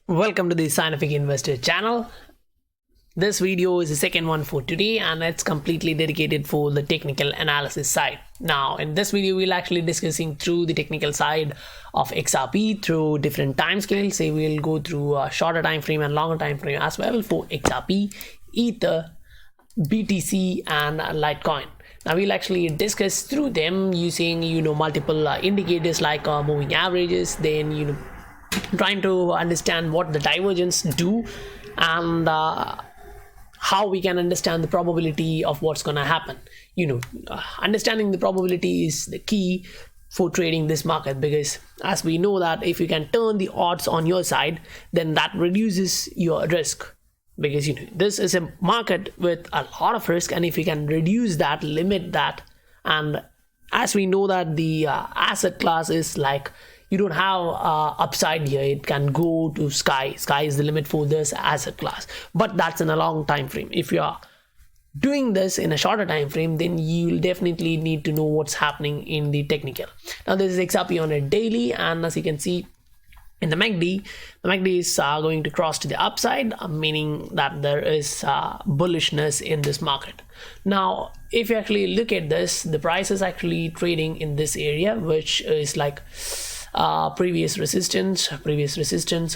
Welcome to the Scientific Investor channel. This video is the second one for today and it's completely dedicated for the technical analysis side. Now in this video we'll actually discussing through the technical side of XRP through different time scales. So we'll go through a shorter time frame and longer time frame as well for XRP, Ether, BTC and Litecoin. Now we'll actually discuss through them using multiple indicators like moving averages, then trying to understand what the divergence do and how we can understand the probability of what's going to happen. Understanding the probability is the key for trading this market, because as we know that if you can turn the odds on your side, then that reduces your risk, because this is a market with a lot of risk, and if you can reduce that, limit that, and as we know that the asset class is like, you don't have upside here, it can go to sky is the limit for this asset class, but that's in a long time frame. If you are doing this in a shorter time frame, then you'll definitely need to know what's happening in the technical. Now this is XRP on a daily, and as you can see in the MACD is going to cross to the upside, meaning that there is bullishness in this market. Now if you actually look at this, the price is actually trading in this area, which is like previous resistance,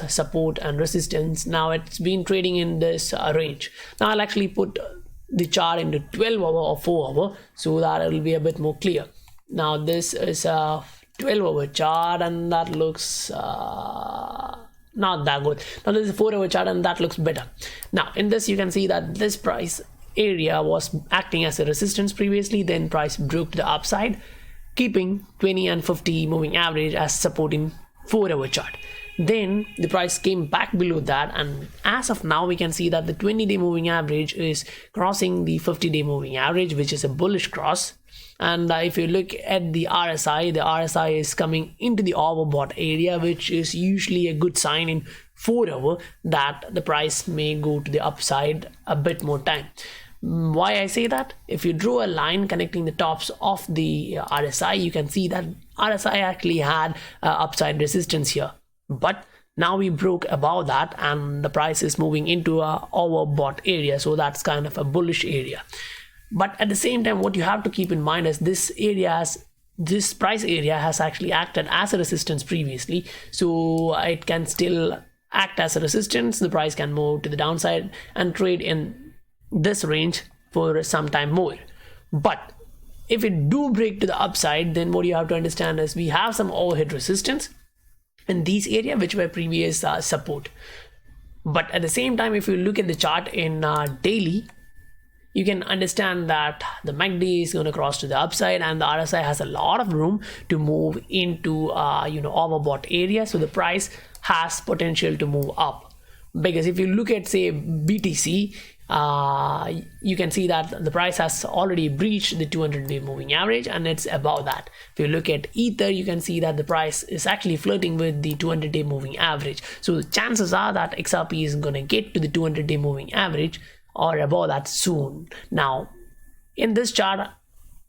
support and resistance. Now it's been trading in this range. Now I'll actually put the chart into 12 hour or 4 hour so that it will be a bit more clear. Now this is a 12 hour chart and that looks not that good. Now this is a 4 hour chart and that looks better. Now in this you can see that this price area was acting as a resistance previously, then price broke to the upside, keeping 20 and 50 moving average as support in 4 hour chart. Then the price came back below that, and as of now we can see that the 20-day moving average is crossing the 50-day moving average, which is a bullish cross. And if you look at the RSI is coming into the overbought area, which is usually a good sign in 4 hour that the price may go to the upside a bit more time. Why I say that? If you draw a line connecting the tops of the RSI, you can see that RSI actually had upside resistance here, but now we broke above that and the price is moving into a overbought area, so that's kind of a bullish area. But at the same time, what you have to keep in mind is this price area has actually acted as a resistance previously, so it can still act as a resistance. The price can move to the downside and trade in this range for some time more. But if it do break to the upside, then what you have to understand is we have some overhead resistance in these area which were previous support. But at the same time, if you look at the chart in daily, you can understand that the MACD is going to cross to the upside and the RSI has a lot of room to move into overbought area, so the price has potential to move up. Because if you look at say BTC, you can see that the price has already breached the 200-day moving average and it's above that. If you look at Ether, you can see that the price is actually flirting with the 200-day moving average, so the chances are that XRP is going to get to the 200-day moving average or above that soon. Now in this chart,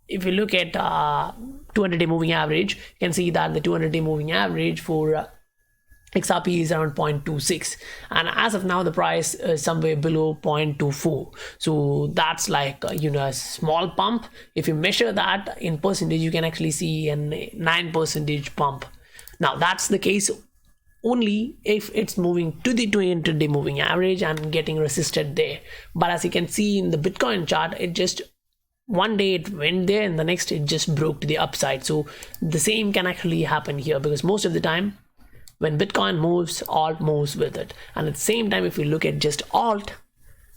if you look at 200-day moving average, you can see that the 200-day moving average for XRP is around 0.26, and as of now the price is somewhere below 0.24, so that's like a small pump. If you measure that in percentage, you can actually see a 9% pump. Now that's the case only if it's moving to the 200-day moving average and getting resisted there. But as you can see in the Bitcoin chart, it just one day it went there and the next it just broke to the upside. So the same can actually happen here, because most of the time when Bitcoin moves, alt moves with it. And at the same time, if you look at just alt,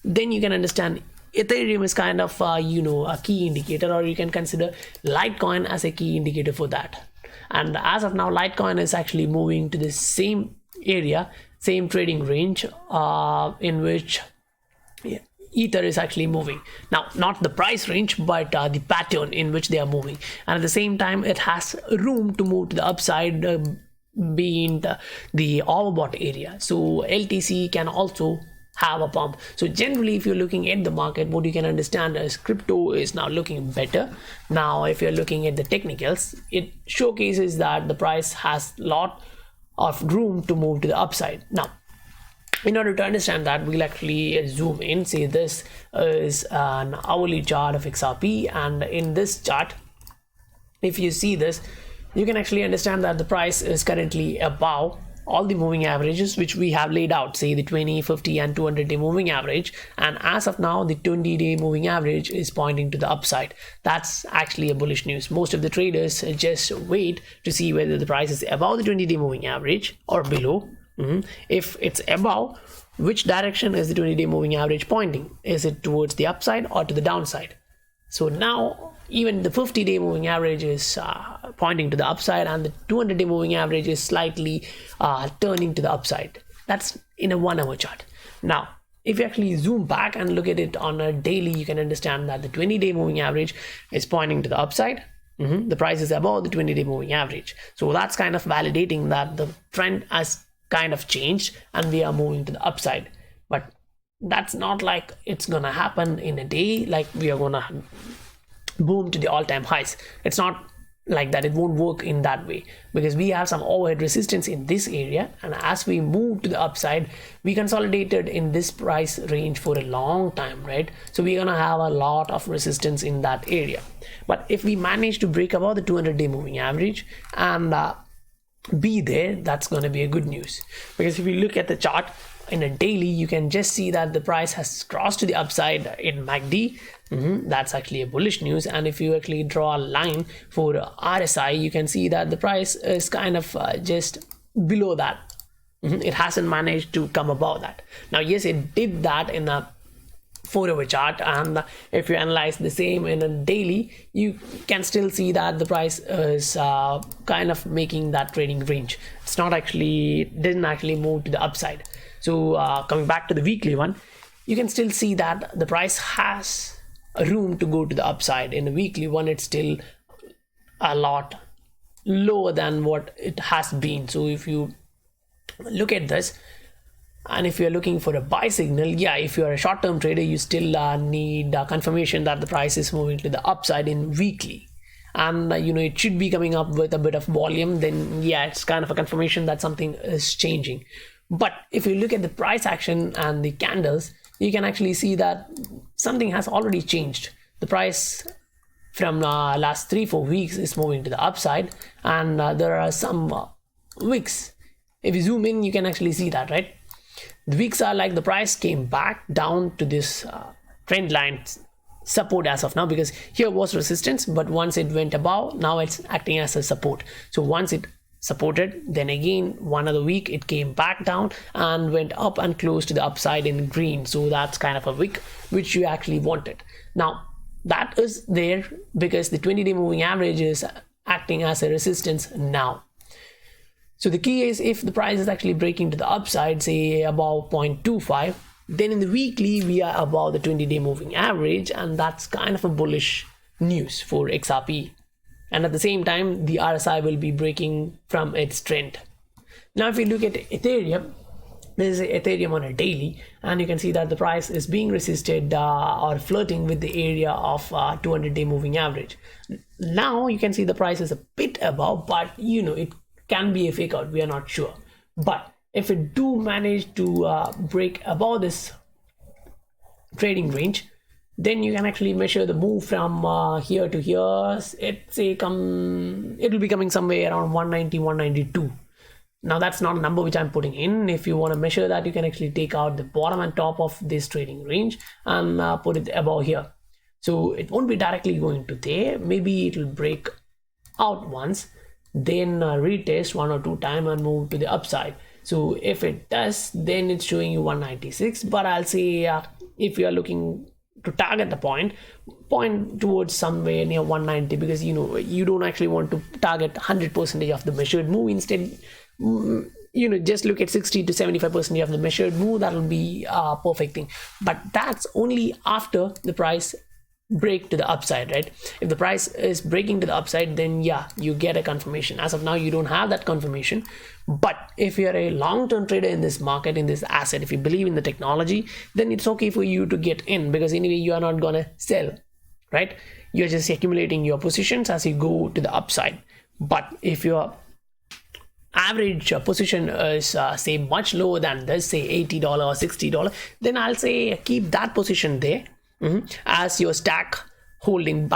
then you can understand Ethereum is kind of a key indicator, or you can consider Litecoin as a key indicator for that. And as of now, Litecoin is actually moving to the same area, same trading range in which Ether is actually moving. Now not the price range, but the pattern in which they are moving, and at the same time it has room to move to the upside, being the overbought area. So LTC can also have a pump. So generally, if you're looking at the market, what you can understand is crypto is now looking better. Now if you're looking at the technicals, it showcases that the price has a lot of room to move to the upside. Now In order to understand that, we'll actually zoom in. Say this is an hourly chart of XRP, and in this chart, if you see this, you can actually understand that the price is currently above all the moving averages which we have laid out, say the 20, 50 and 200-day moving average. And as of now, the 20-day moving average is pointing to the upside. That's actually a bullish news. Most of the traders just wait to see whether the price is above the 20-day moving average or below. If it's above, which direction is the 20-day moving average pointing? Is it towards the upside or to the downside? So now even the 50-day moving average is pointing to the upside, and the 200-day moving average is slightly turning to the upside. That's in a 1 hour chart. Now if you actually zoom back and look at it on a daily, you can understand that the 20-day moving average is pointing to the upside. The price is above the 20-day moving average. So that's kind of validating that the trend has kind of changed and we are moving to the upside. But that's not like it's gonna happen in a day, like we are gonna boom to the all-time highs. It's not like that. It won't work in that way, because we have some overhead resistance in this area, and as we move to the upside, we consolidated in this price range for a long time, right? So we're gonna have a lot of resistance in that area. But if we manage to break above the 200-day moving average and be there, that's going to be a good news. Because if you look at the chart in a daily, you can just see that the price has crossed to the upside in MACD. That's actually a bullish news. And if you actually draw a line for RSI, you can see that the price is kind of just below that. It hasn't managed to come above that. Now yes, it did that in a 4 hour chart, and if you analyze the same in a daily, you can still see that the price is kind of making that trading range. It's not actually, didn't actually move to the upside. So coming back to the weekly one, you can still see that the price has a room to go to the upside. In the weekly one, it's still a lot lower than what it has been. So if you look at this, and if you're looking for a buy signal, yeah, if you're a short-term trader, you still need confirmation that the price is moving to the upside in weekly, and it should be coming up with a bit of volume. Then yeah, it's kind of a confirmation that something is changing. But if you look at the price action and the candles, you can actually see that something has already changed. The price from last 3-4 weeks is moving to the upside, and there are some wicks. If you zoom in, you can actually see that, right? The wicks are like the price came back down to this trend line support as of now, because here was resistance, but once it went above, now it's acting as a support. So once it supported, then again 1 other week it came back down and went up and close to the upside in green. So that's kind of a wick which you actually wanted. Now that is there because the 20-day moving average is acting as a resistance now. So the key is, if the price is actually breaking to the upside, say above 0.25, then in the weekly we are above the 20-day moving average, and that's kind of a bullish news for XRP. And at the same time, the RSI will be breaking from its trend. Now if you look at Ethereum, this is Ethereum on a daily, and you can see that the price is being resisted or flirting with the area of 200-day moving average. Now you can see the price is a bit above, but it can be a fake out, we are not sure. But if it do manage to break above this trading range, then you can actually measure the move from here to here. It will be coming somewhere around 190, 192. Now that's not a number which I'm putting in. If you want to measure that, you can actually take out the bottom and top of this trading range and put it above here. So it won't be directly going to there. Maybe it will break out once, then retest 1 or 2 times and move to the upside. So if it does, then it's showing you 196. But I'll say if you are looking to target the point towards somewhere near 190, because you don't actually want to target 100% of the measured move. Instead, just look at 60 to 75% of the measured move. That will be a perfect thing. But that's only after the price break to the upside, right? If the price is breaking to the upside, then yeah, you get a confirmation. As of now, you don't have that confirmation. But if you're a long-term trader in this market, in this asset, if you believe in the technology, then it's okay for you to get in, because anyway you are not gonna sell, right? You're just accumulating your positions as you go to the upside. But if you're average position is say much lower than this, say $80 or $60, then I'll say keep that position there as your stack holding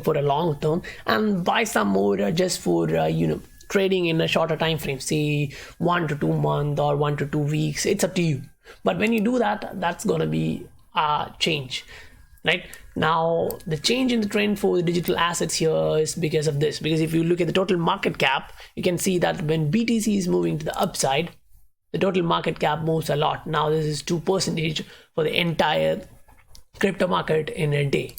for a long term, and buy some more just for trading in a shorter time frame, say 1 to 2 months or 1 to 2 weeks. It's up to you. But when you do that, that's gonna be a change. Right now, the change in the trend for the digital assets here is because of this. Because if you look at the total market cap, you can see that when BTC is moving to the upside, the total market cap moves a lot. Now this is 2% for the entire crypto market in a day.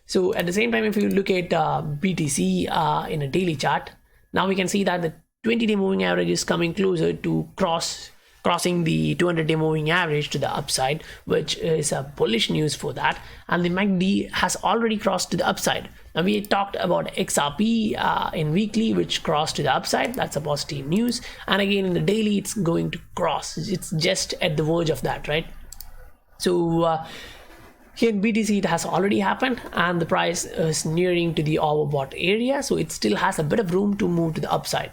So at the same time, if you look at BTC in a daily chart, now we can see that the 20-day moving average is coming closer to crossing the 200-day moving average to the upside, which is a bullish news for that. And the MACD has already crossed to the upside. Now we talked about XRP in weekly, which crossed to the upside. That's a positive news. And again in the daily, it's going to cross. It's just at the verge of that, right? So here in BTC, it has already happened, and the price is nearing to the overbought area, so it still has a bit of room to move to the upside.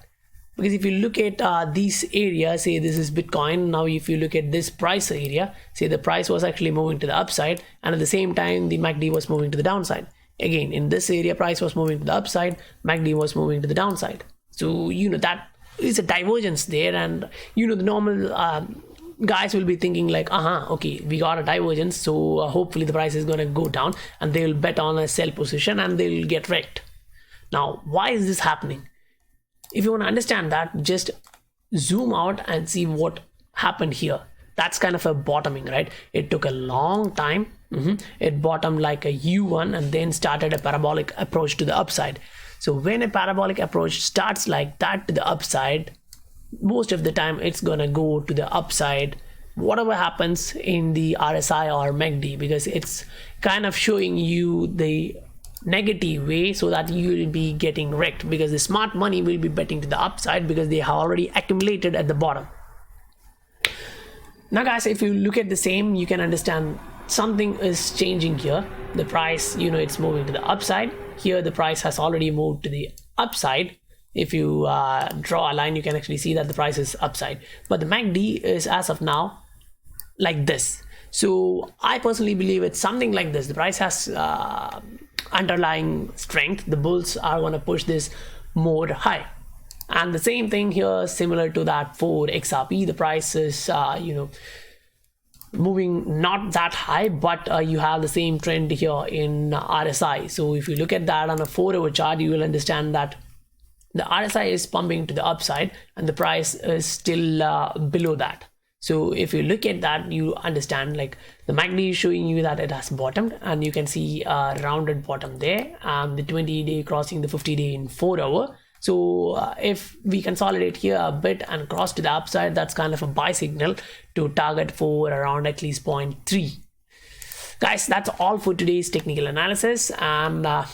Because if you look at these areas, say this is Bitcoin, now if you look at this price area, say the price was actually moving to the upside, and at the same time the MACD was moving to the downside. Again, in this area, price was moving to the upside, MACD was moving to the downside. So that is a divergence there, and the normal guys will be thinking like, okay, we got a divergence, so hopefully the price is going to go down, and they will bet on a sell position and they will get wrecked. Now, why is this happening? If you want to understand that, just zoom out and see what happened here. That's kind of a bottoming, right? It took a long time. It bottomed like a U1 and then started a parabolic approach to the upside. So when a parabolic approach starts like that to the upside, most of the time it's gonna go to the upside whatever happens in the RSI or MACD, because it's kind of showing you the negative way so that you will be getting wrecked, because the smart money will be betting to the upside because they have already accumulated at the bottom. Now guys, if you look at the same, you can understand something is changing here. The price, it's moving to the upside. Here the price has already moved to the upside. If you draw a line, you can actually see that the price is upside, but the MACD is as of now like this. So I personally believe it's something like this. The price has underlying strength. The bulls are going to push this more high, and the same thing here, similar to that for XRP. The price is moving not that high, but you have the same trend here in RSI. So if you look at that on a 4-hour chart, you will understand that the RSI is pumping to the upside and the price is still below that. So if you look at that, you understand like the MACD is showing you that it has bottomed, and you can see a rounded bottom there, and the 20-day crossing the 50-day in 4 hour. So if we consolidate here a bit and cross to the upside, that's kind of a buy signal to target for around at least 0.3. Guys, that's all for today's technical analysis, and I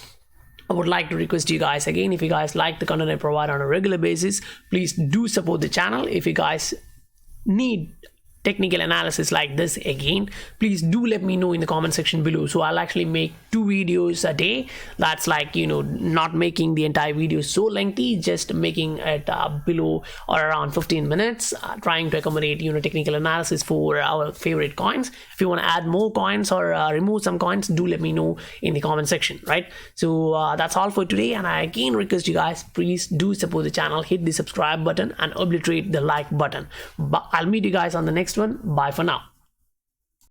would like to request you guys again, if you guys like the content I provide on a regular basis, please do support the channel. If you guys need technical analysis like this again, please do let me know in the comment section below. So I'll actually make 2 videos a day. That's like not making the entire video so lengthy, just making it below or around 15 minutes, trying to accommodate technical analysis for our favorite coins. If you want to add more coins or remove some coins, do let me know in the comment section, right? So that's all for today, and I again request you guys, please do support the channel, hit the subscribe button and obliterate the like button. But I'll meet you guys on the next one. Bye for now.